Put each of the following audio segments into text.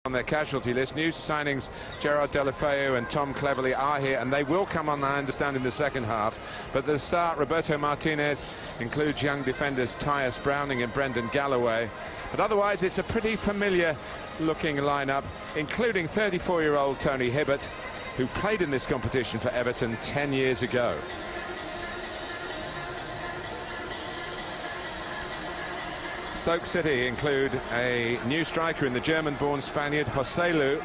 On their casualty list. New signings Gerard Deulofeu and Tom Cleverley are here, and they will come on, I understand, in the second half. But at the start, Roberto Martinez includes young defenders Tyus Browning and Brendan Galloway. But otherwise, it's a pretty familiar looking lineup, including 34-year-old Tony Hibbert, who played in this competition for Everton 10 years ago. Stoke City include a new striker in the German-born Spaniard Joselu,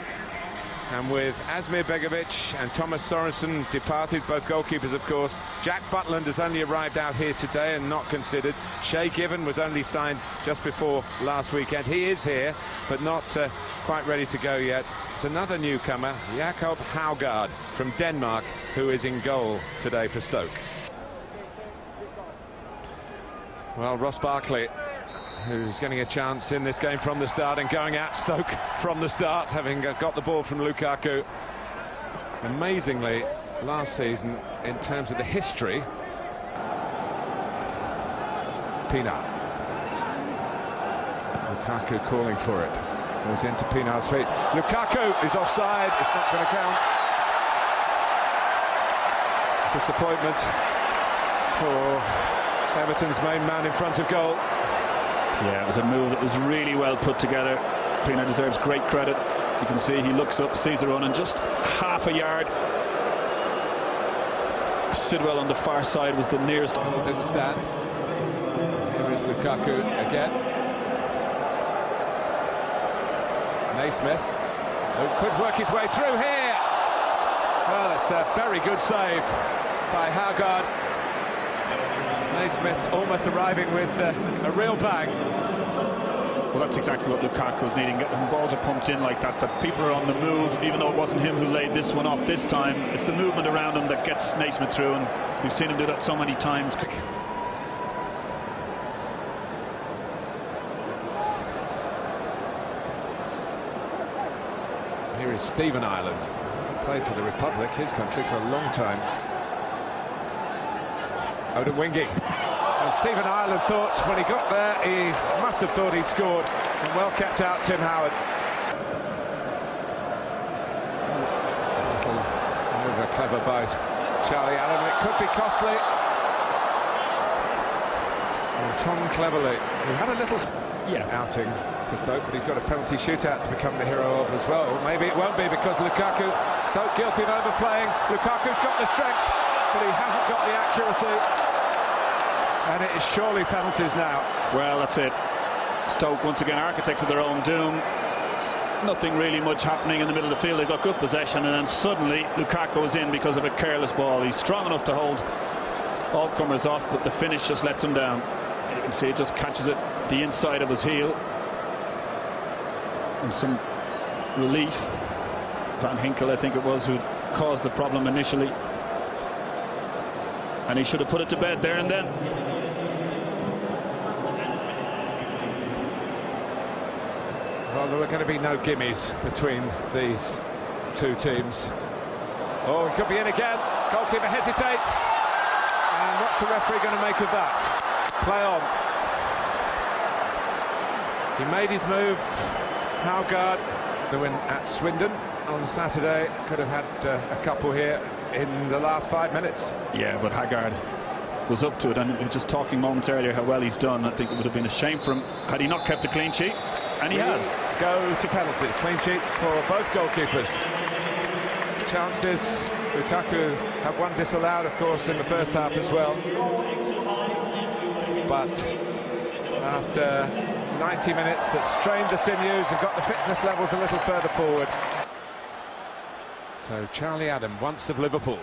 and with Asmir Begovic and Thomas Sorensen departed, both goalkeepers of course. Jack Butland has only arrived out here today and not considered. Shay Given was only signed just before last weekend. He is here, but not quite ready to go yet. It's another newcomer, Jakob Haugaard from Denmark, who is in goal today for Stoke. Well, Ross Barkley, who's getting a chance in this game from the start and going at Stoke from the start, having got the ball from Lukaku. Amazingly, last season, in terms of the history, Pienaar. Lukaku calling for it. Goes into Pienaar's feet. Lukaku is offside. It's not going to count. Disappointment for Everton's main man in front of goal. Yeah, it was a move that was really well put together. Pienaar deserves great credit. You can see he looks up, sees the run, and just half a yard. Sidwell on the far side was the nearest. Didn't stand. Here is Lukaku again. Naismith, who could work his way through here. Well, it's a very good save by Haugaard. Naismith almost arriving with a real bang. Well, that's exactly what Lukaku's needing. When balls are pumped in like that, that people are on the move, even though it wasn't him who laid this one off this time. It's the movement around him that gets Naismith through, and we've seen him do that so many times. Here is Stephen Ireland. Hasn't played for the Republic, his country, for a long time. Odin Wingy. And Stephen Ireland thought when he got there, he must have thought he'd scored, and well kept out Tim Howard. It's a little over clever by Charlie Adam. It could be costly. And Tom Cleverley, who had a little outing for Stoke, but he's got a penalty shootout to become the hero of as well. Maybe it won't be, because Lukaku, Stoke guilty of overplaying. Lukaku's got the strength, but he hasn't got the accuracy. And it is surely penalties now. Well, that's it. Stoke, once again, architects of their own doom. Nothing really much happening in the middle of the field. They've got good possession, and then suddenly Lukaku is in because of a careless ball. He's strong enough to hold all comers off, but the finish just lets him down. You can see it just catches it the inside of his heel. And some relief. Van Hinkel, I think it was, who caused the problem initially. And he should have put it to bed there and then. Well, there are going to be no gimmies between these two teams. Oh, he could be in again. Goalkeeper hesitates. And what's the referee going to make of that? Play on. He made his move. Haugaard, the win at Swindon on Saturday, could have had a couple here in the last 5 minutes. Yeah, but Haugaard was up to it, and we were just talking moments earlier how well he's done. I think it would have been a shame for him had he not kept a clean sheet, and he has. Go to penalties. Clean sheets for both goalkeepers. Chances. Lukaku had one disallowed, of course, in the first half as well. But after 90 minutes that strained the sinews and got the fitness levels a little further forward. So Charlie Adam, once of Liverpool,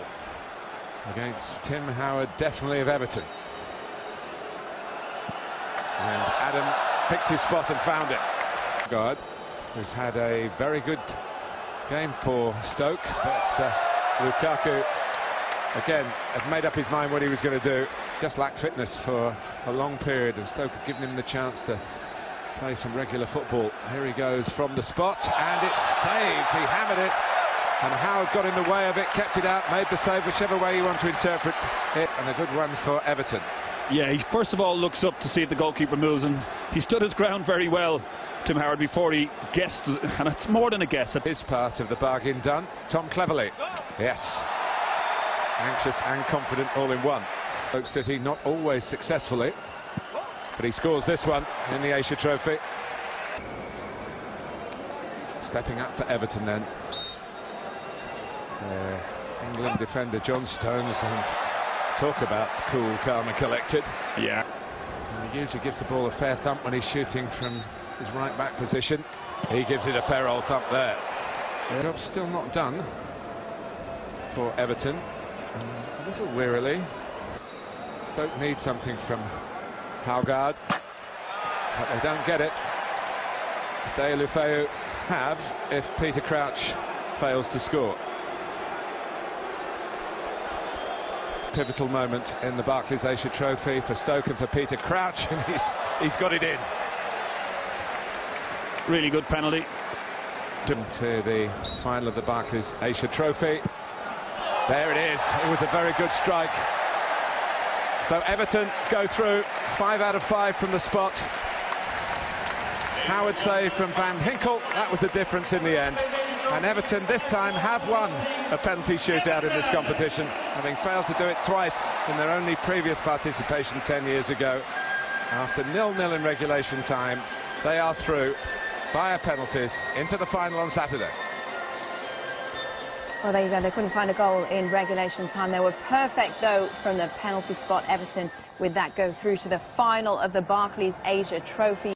against Tim Howard, definitely of Everton. And Adam picked his spot and found it. Guard, who's had a very good game for Stoke, but Lukaku, again, had made up his mind what he was going to do. Just lacked fitness for a long period, and Stoke had given him the chance to play some regular football. Here he goes from the spot, and it's saved. He hammered it, and Howard got in the way of it, kept it out, made the save, whichever way you want to interpret it, and a good run for Everton. Yeah, he first of all looks up to see if the goalkeeper moves, and he stood his ground very well Tim Howard before he guessed, and it's more than a guess. His part of the bargain done. Tom Cleverley. Yes. Anxious and confident all in one. Stoke City not always successfully, but he scores this one in the Asia Trophy. Stepping up for Everton then. England defender John Stones, and talk about cool, calm and collected. Yeah. And he usually gives the ball a fair thump when he's shooting from his right back position. He gives it a fair old thump there. The job's still not done for Everton. A little wearily. Stoke need something from Haugaard, but they don't get it. Deulofeu have if Peter Crouch fails to score. Pivotal moment in the Barclays Asia Trophy for Stoke and for Peter Crouch, and he's got it in. Really good penalty. To the final of the Barclays Asia Trophy. There it is. It was a very good strike. So Everton go through 5 out of 5 from the spot. Howard save from Van Hinkel. That was the difference in the end. And Everton this time have won a penalty shootout in this competition, having failed to do it twice in their only previous participation 10 years ago. After 0-0 in regulation time, they are through via penalties into the final on Saturday. Well, there you go. They couldn't find a goal in regulation time. They were perfect, though, from the penalty spot. Everton, with that, go through to the final of the Barclays Asia Trophy.